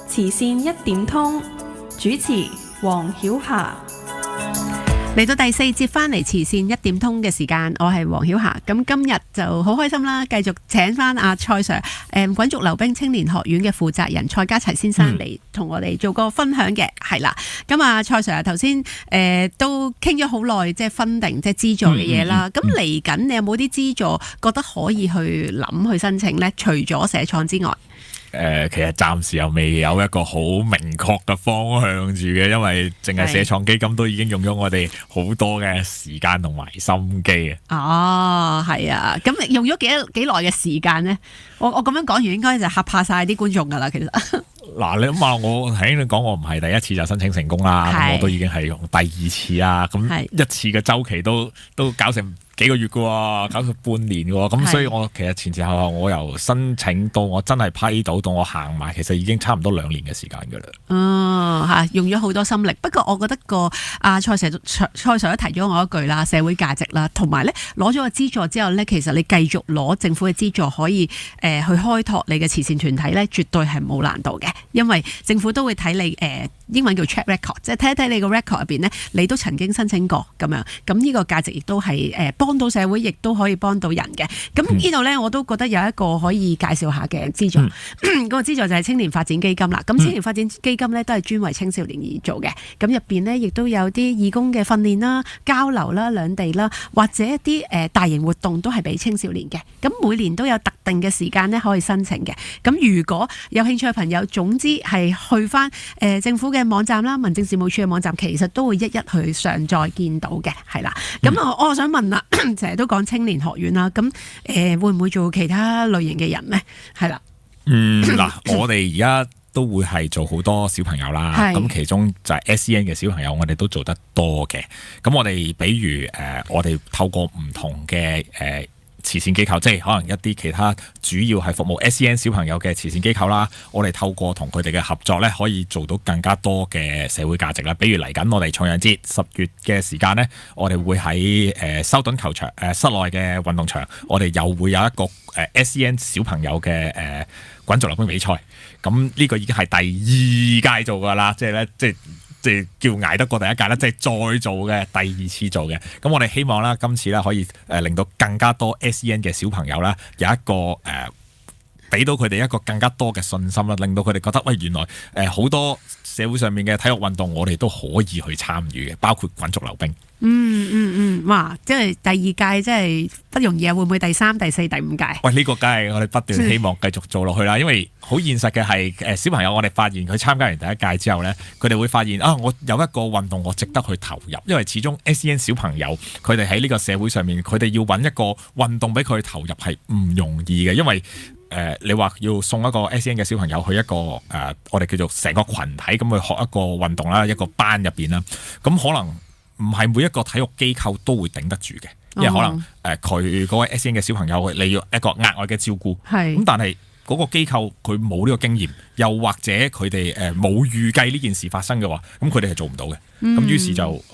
慈善一點通，主持黃曉霞。嚟到第四節翻嚟慈善一點通嘅時間，我係黃曉霞。咁今日就好開心啦，繼續請翻阿蔡 Sir， 滾軸溜冰青年學院嘅負責人蔡家齊先生嚟同我哋做個分享嘅，係啦。咁啊，蔡 Sir 頭先都傾咗好耐，即係funding即係資助嘅嘢啦。咁嚟緊你有冇啲資助覺得可以去諗去申請呢？除咗社創之外。其實暫時又未有一個好明確嘅方向住嘅，因為淨係社創基金都已經用咗我哋好多嘅時間同埋心機啊。哦，係啊，咁用咗幾耐嘅時間呢？我咁樣講完，應該就嚇怕晒啲觀眾噶啦。其實嗱，你諗下，我頭先講我唔係第一次就申請成功啦，咁我都已經係用第二次啊。咁一次嘅週期都搞成幾個月嘅喎，搞成半年嘅喎，咁所以我其實前後我由申請到我真係批到我行埋，其實已經差唔多2年嘅時間㗎啦。用咗好多心力。不過我覺得蔡 Sir 都提咗我一句啦，社會價值啦，同埋咧攞咗個資助之後咧，其實你繼續攞政府嘅資助可以去開拓你嘅慈善團體咧，絕對係冇難度嘅，因為政府都會睇你英文叫 track record， 即係睇一睇你個 record 入邊咧，你都曾經申請過咁樣，咁呢個價值亦都係幫到社會，亦都可以幫到人嘅。咁呢度咧，我都覺得有一個可以介紹下嘅資助，嗰個資助就係青年發展基金啦。咁青年發展基金咧都係專為青少年而做嘅。咁入邊咧亦都有啲義工嘅訓練啦、交流啦、兩地啦，或者一啲大型活動都係俾青少年嘅。咁每年都有特定嘅時間咧可以申請嘅。咁如果有興趣嘅朋友，總之係去翻政府嘅網站啦、民政事務處嘅網站，其實都會一一去上載見到嘅，係啦。咁我想問啦，成日都講青年學院啦，咁會唔會做其他類型嘅人呢？係啦。嗱，我哋而家都會係做好多小朋友啦，咁其中就係 SEN 嘅小朋友，我哋都做得多嘅。咁我哋比如我哋透過唔同嘅慈善機構，即係可能一啲其他主要係服務 SEN 小朋友嘅慈善機構啦，我哋透過同佢哋嘅合作呢，可以做到更加多嘅社會價值啦。比如嚟緊我哋重陽節10月嘅時間呢，我哋會喺修頓球場室內嘅運動場，我哋又會有一個SEN 小朋友嘅滾軸溜冰比賽。咁呢個已經係第2屆做㗎啦，即係叫捱得過第1屆啦，即係再做嘅第2次做嘅。咁我哋希望啦，今次咧可以令到更加多 SEN 嘅小朋友啦，有一個俾到佢哋一個更加多嘅信心啦，令到佢哋覺得喂，原來好多社會上面嘅體育運動我哋都可以去參與嘅，包括滾軸溜冰。哇！即係第2屆，真係不容易啊！會唔會第3、第4、第5屆？喂，呢個梗係我哋不斷希望繼續做落去啦。因為好現實嘅係小朋友，我哋發現佢參加完第1屆之後呢，佢哋會發現我有一個運動我值得去投入。因為始終 SEN 小朋友佢哋喺呢個社會上面，佢哋要揾一個運動俾佢投入係唔容易嘅。因為你話要送一個 SEN 嘅小朋友去一個我哋叫做成個群體咁去學一個運動啦，一個班入邊啦，咁可能唔係每一個體育機構都會頂得住嘅，因為可能佢嗰位 SEN 嘅小朋友你要一個額外嘅照顧，咁但係嗰個機構佢冇呢個經驗，又或者佢哋冇預計呢件事發生嘅話，咁佢哋係做唔到嘅。咁於是就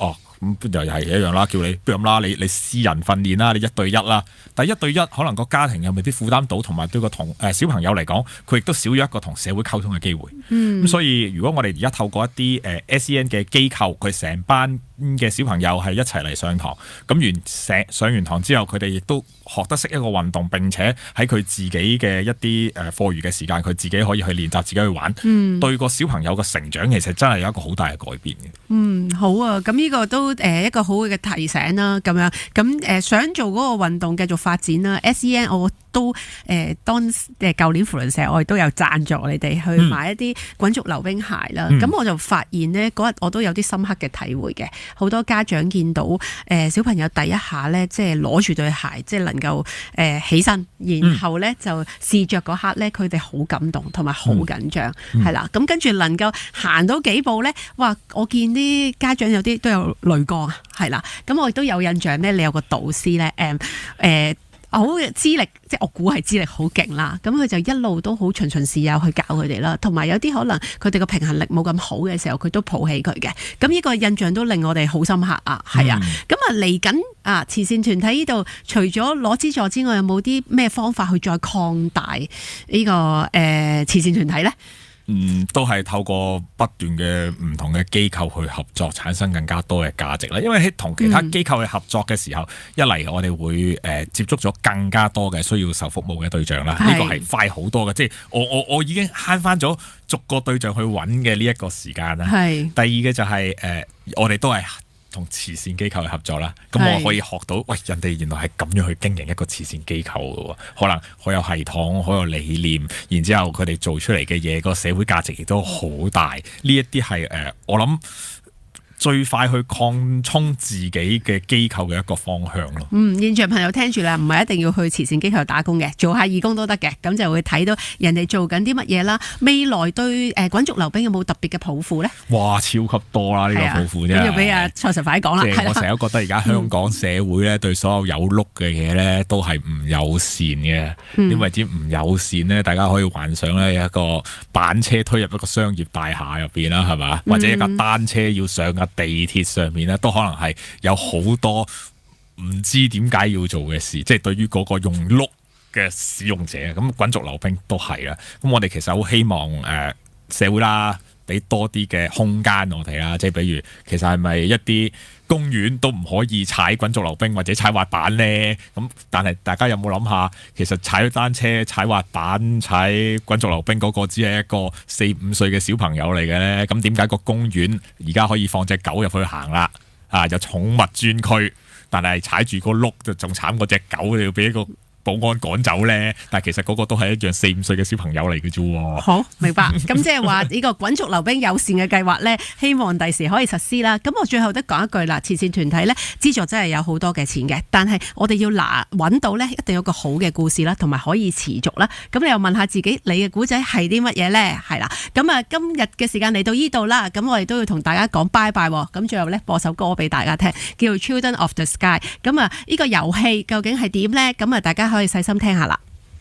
咁又係一樣啦，叫你不如咁啦，你私人訓練啦，你1對1啦，但係1對1可能個家庭又未必負擔到，同埋對個小朋友嚟講，佢亦都少咗一個同社會溝通嘅機會。咁所以如果我哋而家透過一啲SEN 嘅機構，佢成班嘅小朋友係一齊嚟上堂，咁上完堂之後，佢哋亦都學得識一個運動，並且喺佢自己嘅一啲課餘嘅時間，佢自己可以去練習，自己去玩，對個小朋友嘅成長其實真係有一個好大嘅改變嘅。好啊，咁呢個都一個好嘅提醒啦，咁樣咁想做嗰個運動繼續發展啦。SEN 我都當舊年扶輪社我哋都有贊助你哋去買一啲滾軸溜冰鞋啦。咁我就發現呢，嗰日我都有啲深刻嘅體會嘅。好多家長見到小朋友第一下咧，即係攞住對鞋，即係能夠起身，然後咧就試着嗰刻咧，佢哋好感動同埋好緊張，係啦。咁跟住能夠行到幾步咧，哇！我見啲家長有啲都有淚光啊，係啦。咁我亦都有印象咧，你有個導師咧，好資歷，即係我估係資歷好勁啦。咁佢就一路都好循循善誘去教佢哋啦。同埋有啲可能佢哋個平衡力冇咁好嘅時候，佢都抱起佢嘅。咁呢個印象都令我哋好深刻啊。係啊。咁啊嚟緊啊慈善團體呢度，除咗攞資助之外，有冇啲咩方法去再擴大呢個慈善團體呢？都係透過不斷嘅唔同嘅機構去合作，產生更加多嘅價值啦。因為喺同其他機構去合作嘅時候，一嚟我哋會接觸咗更加多嘅需要受服務嘅對象啦。呢個係快好多嘅，即係我已經慳翻咗逐個對象去揾嘅呢一個時間啦。係。第二嘅就係我哋都係同慈善機構去合作啦，咁我可以學到，喂，人哋原來係咁樣去經營一個慈善機構嘅喎，可能好有系統，好有理念，然之後佢哋做出嚟嘅嘢，個社會價值亦都好大，呢一啲係我諗最快去擴充自己嘅機構嘅一個方向咯。現場朋友聽住啦，唔係一定要去慈善機構打工嘅，做下義工都得嘅，咁就會睇到人哋做緊啲乜嘢啦。未來對滾軸溜冰有冇特別嘅抱負呢？哇，超級多啦！呢個抱負啫，咁要俾阿蔡 Sir 快講啦。即係我成日覺得而家香港社會咧，對所有有碌嘅嘢咧，都係唔友善嘅。點為之唔友善呢？大家可以幻想咧，有一個板車推入一個商業大廈入邊啦，係嘛？或者一架單車要上架地鐵上面咧，都可能係有好多唔知點解要做嘅事，即係對於嗰個用碌嘅使用者，咁滾軸溜冰都係啦。咁我哋其實好希望社會啦，俾多啲嘅空間我哋啦，即係比如其實係咪一啲公園都唔可以踩滾軸溜冰或者踩滑板呢？咁但係大家有冇諗下，其實踩單車、踩滑板、踩滾軸溜冰嗰個只係一個4-5歲嘅小朋友嚟嘅呢？咁點解個公園而家可以放隻狗入去行啦？有寵物專區，但係踩住個碌就仲慘過隻狗，你要俾一個保安趕走咧，但係其實嗰個都係一樣4-5歲嘅小朋友嚟嘅啫。好，明白。咁即係話呢個滾軸溜冰友善嘅計劃咧，希望第時可以實施啦。咁我最後都講一句啦，慈善團體咧資助真係有好多嘅錢嘅，但係我哋要揾到咧，一定有個好嘅故事啦，同埋可以持續啦。咁你又問下自己，你嘅古仔係啲乜嘢咧？係啦。咁啊，今日嘅時間嚟到呢度啦，咁我哋都要同大家講拜拜。咁最後咧，播首歌俾大家聽，叫做《Children of the Sky》。咁啊，呢個遊戲究竟係點咧？咁啊，大家可以細心聽下啦。